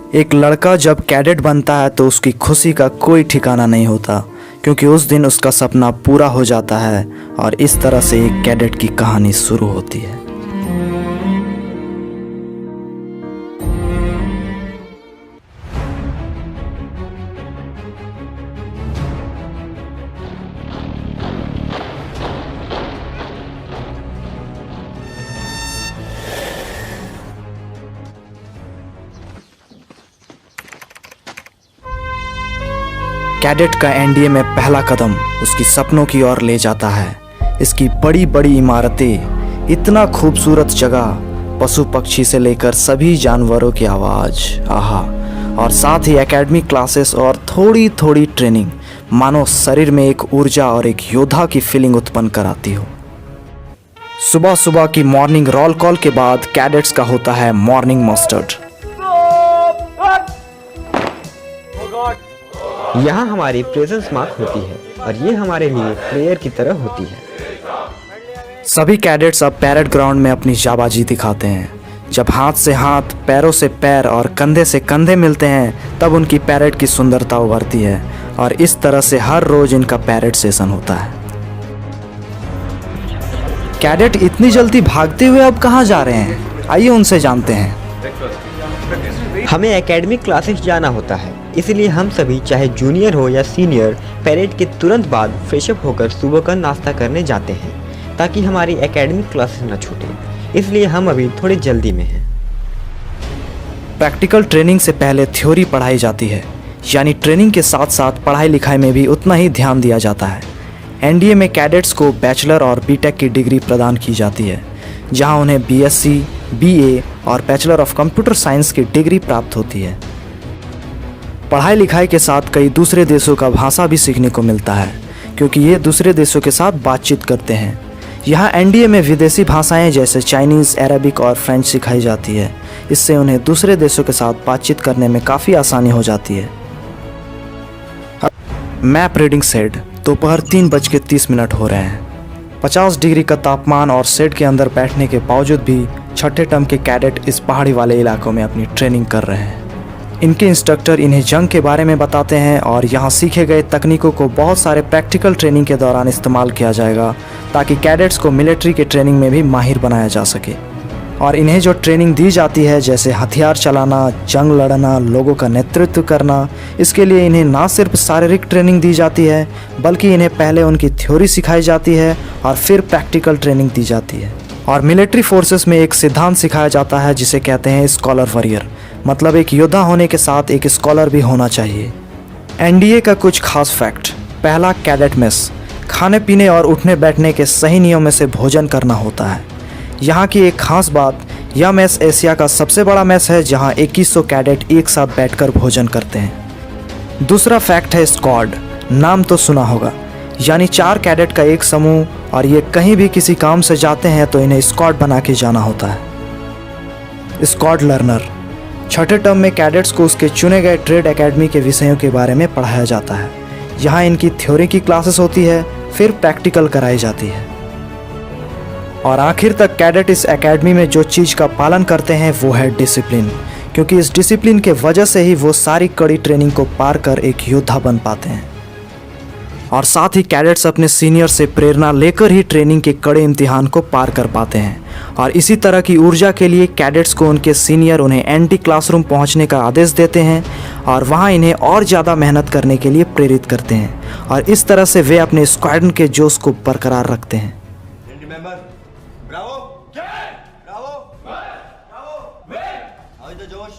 एक लड़का जब कैडेट बनता है तो उसकी खुशी का कोई ठिकाना नहीं होता, क्योंकि उस दिन उसका सपना पूरा हो जाता है और इस तरह से एक कैडेट की कहानी शुरू होती है। कैडेट का एनडीए में पहला कदम उसकी सपनों की ओर ले जाता है। इसकी बड़ी बड़ी इमारतें, इतना खूबसूरत जगह, पशु पक्षी से लेकर सभी जानवरों की आवाज़, आहा, और साथ ही एकेडमिक क्लासेस और थोड़ी थोड़ी ट्रेनिंग, मानो शरीर में एक ऊर्जा और एक योद्धा की फीलिंग उत्पन्न कराती हो। सुबह सुबह की मॉर्निंग रोल कॉल के बाद कैडेट्स का होता है मॉर्निंग मस्टर्ड। यहाँ हमारी प्रेजेंस मार्क होती है और ये हमारे लिए प्रेयर की तरह होती है। सभी कैडेट्स अब पैरेड ग्राउंड में अपनी जाबाजी दिखाते हैं। जब हाथ से हाथ, पैरों से पैर और कंधे से कंधे मिलते हैं, तब उनकी पैरेड की सुंदरता उभरती है और इस तरह से हर रोज इनका पैरेड सेशन होता है। कैडेट इतनी जल्दी भागते हुए अब कहाँ जा रहे हैं? आइए उनसे जानते हैं। हमें एकेडमिक क्लासेस जाना होता है, इसलिए हम सभी, चाहे जूनियर हो या सीनियर, पैरेड के तुरंत बाद फ्रेशअप होकर सुबह का नाश्ता करने जाते हैं ताकि हमारी एकेडमिक क्लासेस न छूटे। इसलिए हम अभी थोड़ी जल्दी में हैं। प्रैक्टिकल ट्रेनिंग से पहले थ्योरी पढ़ाई जाती है, यानी ट्रेनिंग के साथ साथ पढ़ाई लिखाई में भी उतना ही ध्यान दिया जाता है। एनडीए में कैडेट्स को बैचलर और बीटेक की डिग्री प्रदान की जाती है, जहां उन्हें बीएससी, बीए और बैचलर ऑफ कंप्यूटर साइंस की डिग्री प्राप्त होती है। पढ़ाई लिखाई के साथ कई दूसरे देशों का भाषा भी सीखने को मिलता है, क्योंकि ये दूसरे देशों के साथ बातचीत करते हैं। यहाँ एनडीए में विदेशी भाषाएं जैसे चाइनीज़, अरबिक और फ्रेंच सिखाई जाती है। इससे उन्हें दूसरे देशों के साथ बातचीत करने में काफ़ी आसानी हो जाती है। मैप रीडिंग सेट दोपहर 3:30 हो रहे हैं। 50 डिग्री का तापमान और शेड के अंदर बैठने के बावजूद भी छठे टर्म के कैडेट इस पहाड़ी वाले इलाकों में अपनी ट्रेनिंग कर रहे हैं। इनके इंस्ट्रक्टर इन्हें जंग के बारे में बताते हैं और यहाँ सीखे गए तकनीकों को बहुत सारे प्रैक्टिकल ट्रेनिंग के दौरान इस्तेमाल किया जाएगा, ताकि कैडेट्स को मिलिट्री के ट्रेनिंग में भी माहिर बनाया जा सके। और इन्हें जो ट्रेनिंग दी जाती है, जैसे हथियार चलाना, जंग लड़ना, लोगों का नेतृत्व करना, इसके लिए इन्हें ना सिर्फ शारीरिक ट्रेनिंग दी जाती है, बल्कि इन्हें पहले उनकी थ्योरी सिखाई जाती है और फिर प्रैक्टिकल ट्रेनिंग दी जाती है। और मिलिट्री फोर्सेस में एक सिद्धांत सिखाया जाता है जिसे कहते हैं स्कॉलर वॉरियर, मतलब एक योद्धा होने के साथ एक स्कॉलर भी होना चाहिए। एनडीए का कुछ खास फैक्ट। पहला, कैडेट मेस। खाने पीने और उठने बैठने के सही नियमों से भोजन करना होता है। यहाँ की एक खास बात, यह मेस एशिया का सबसे बड़ा मेस है, जहाँ 2100 कैडेट एक साथ बैठकर भोजन करते हैं। दूसरा फैक्ट है स्क्वाड। नाम तो सुना होगा, यानी 4 कैडेट का एक समूह, और ये कहीं भी किसी काम से जाते हैं तो इन्हें स्क्वाड बना के जाना होता है। Squad learner. छठे टर्म में कैडेट्स को उसके चुने गए ट्रेड एकेडमी के विषयों के बारे में पढ़ाया जाता है। यहाँ इनकी थ्योरी की क्लासेस होती है, फिर प्रैक्टिकल कराई जाती है। और आखिर तक कैडेट इस एकेडमी में जो चीज़ का पालन करते हैं वो है डिसिप्लिन, क्योंकि इस डिसिप्लिन के वजह से ही वो सारी कड़ी ट्रेनिंग को पार कर एक योद्धा बन पाते हैं। और साथ ही कैडेट्स अपने सीनियर से प्रेरणा लेकर ही ट्रेनिंग के कड़े इम्तिहान को पार कर पाते हैं। और इसी तरह की ऊर्जा के लिए कैडेट्स को उनके सीनियर उन्हें एंटी क्लासरूम पहुंचने का आदेश देते हैं और वहां इन्हें और ज़्यादा मेहनत करने के लिए प्रेरित करते हैं, और इस तरह से वे अपने स्क्वाड्रन के जोश को बरकरार रखते हैं। जोश